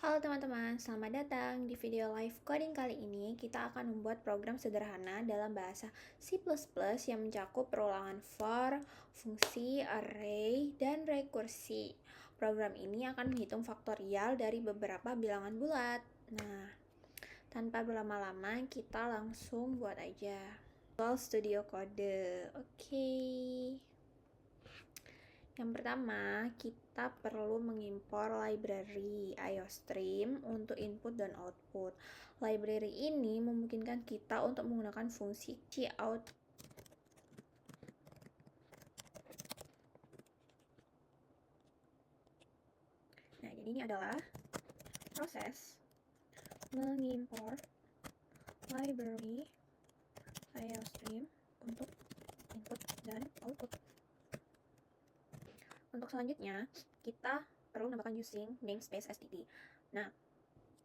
Halo teman-teman, selamat datang di video live coding kali ini. Kita akan membuat program sederhana dalam bahasa C++ yang mencakup perulangan for, fungsi, array, dan rekursi. Program ini akan menghitung faktorial dari beberapa bilangan bulat. Nah, tanpa berlama-lama, kita langsung buat aja. Visual Studio Code. Oke. Yang pertama, kita perlu mengimpor library IOStream untuk input dan output. Library ini memungkinkan kita untuk menggunakan fungsi cout. Nah, jadi ini adalah proses mengimpor library IOStream untuk input dan output. Untuk selanjutnya, kita perlu menambahkan using namespace std. Nah,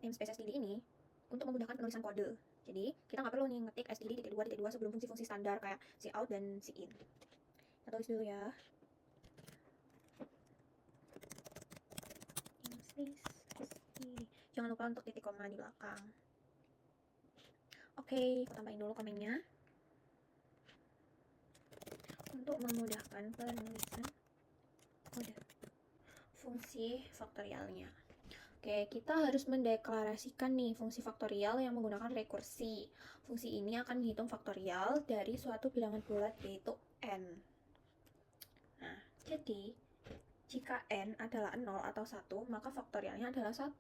namespace std ini untuk memudahkan penulisan kode. Jadi, kita nggak perlu nih ngetik std.2.2 sebelum fungsi-fungsi standar kayak cout dan cin. Kita tulis dulu ya. Namespace std. Jangan lupa untuk titik koma di belakang. Oke, aku tambahin dulu komennya. Untuk memudahkan penulisan kode fungsi faktorialnya. Oke, kita harus mendeklarasikan nih fungsi faktorial yang menggunakan rekursi. Fungsi ini akan menghitung faktorial dari suatu bilangan bulat yaitu n. Nah, jadi jika n adalah 0 atau 1, maka faktorialnya adalah 1.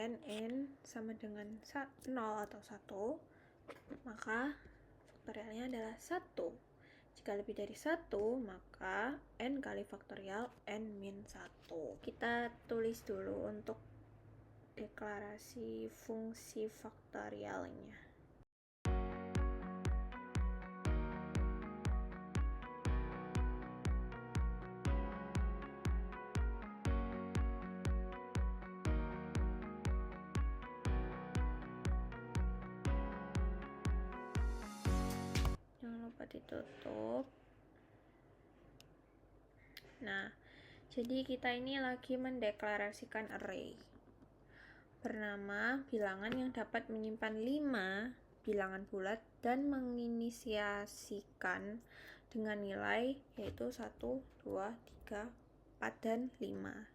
n sama dengan 0 atau 1, maka faktorialnya adalah 1. Jika lebih dari 1, maka n kali faktorial n-1. Kita tulis dulu untuk deklarasi fungsi faktorialnya. Ditutup. Nah, jadi kita ini lagi mendeklarasikan array bernama bilangan yang dapat menyimpan 5 bilangan bulat dan menginisiasikan dengan nilai yaitu 1, 2, 3, 4, dan 5.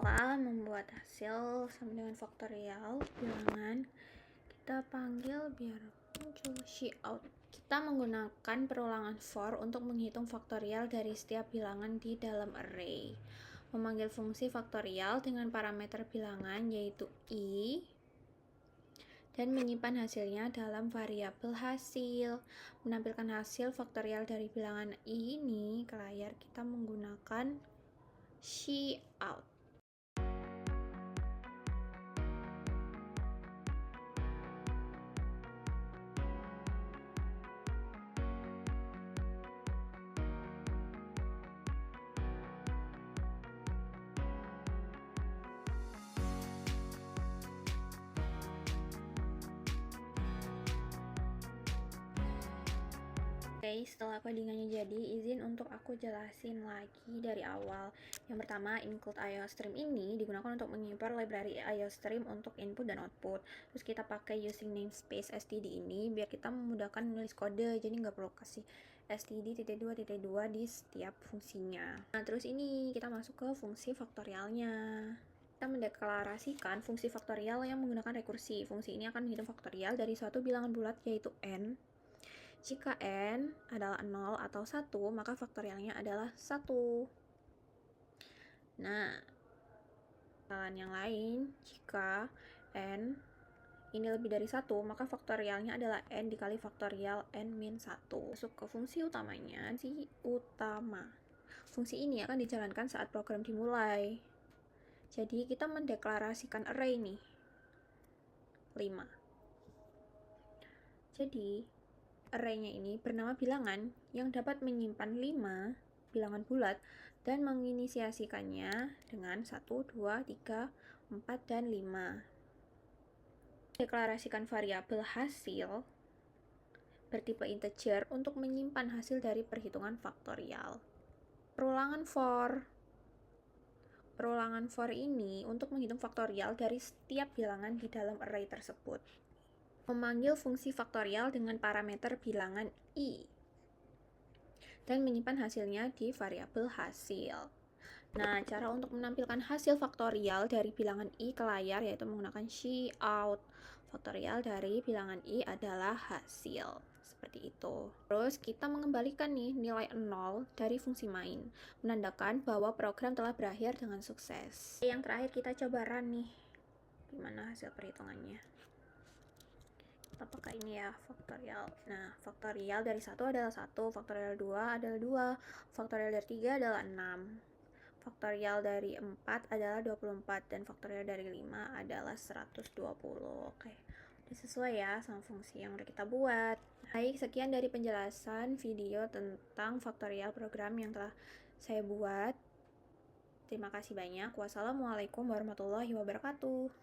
Setelah membuat hasil sama dengan faktorial bilangan, kita panggil biar muncul cout. Kita menggunakan perulangan for untuk menghitung faktorial dari setiap bilangan di dalam array. Memanggil fungsi faktorial dengan parameter bilangan yaitu i dan menyimpan hasilnya dalam variabel hasil. Menampilkan hasil faktorial dari bilangan i ini ke layar kita menggunakan cout. Oke, setelah codingannya jadi, izin untuk aku jelasin lagi dari awal. Yang pertama, include IOStream ini digunakan untuk mengimpor library IOStream untuk input dan output. Terus kita pakai using namespace std ini biar kita memudahkan menulis kode, jadi nggak perlu kasih std.2.2 di setiap fungsinya. Nah, terus ini kita masuk ke fungsi faktorialnya. kita mendeklarasikan fungsi faktorial yang menggunakan rekursi. Fungsi ini akan menghitung faktorial dari suatu bilangan bulat yaitu n. Jika n adalah 0 atau 1, maka faktorialnya adalah 1. Nah, misalan yang lain, jika n ini lebih dari 1, maka faktorialnya adalah n dikali faktorial n-1. Masuk ke fungsi utamanya, fungsi utama. Fungsi ini akan dijalankan saat program dimulai. Jadi kita mendeklarasikan array nih, 5. Jadi array-nya ini bernama bilangan yang dapat menyimpan 5 bilangan bulat dan menginisiasikannya dengan 1, 2, 3, 4, dan 5. Deklarasikan variabel hasil bertipe integer untuk menyimpan hasil dari perhitungan faktorial. Perulangan for. Perulangan for ini untuk menghitung faktorial dari setiap bilangan di dalam array tersebut. Memanggil fungsi faktorial dengan parameter bilangan i dan menyimpan hasilnya di variabel hasil. Nah, cara untuk menampilkan hasil faktorial dari bilangan i ke layar yaitu menggunakan cout. Faktorial dari bilangan i adalah hasil. Seperti itu. Terus kita mengembalikan nih nilai 0 dari fungsi main, menandakan bahwa program telah berakhir dengan sukses. Yang terakhir kita coba run nih. Gimana hasil perhitungannya? Kita pakai ini ya, faktorial. Nah, faktorial dari 1 adalah 1, faktorial 2 adalah 2, faktorial dari 3 adalah 6. Faktorial dari 4 adalah 24 dan faktorial dari 5 adalah 120. Oke. Sesuai ya sama fungsi yang udah kita buat. Baik, sekian dari penjelasan video tentang faktorial program yang telah saya buat. Terima kasih banyak. Wassalamualaikum warahmatullahi wabarakatuh.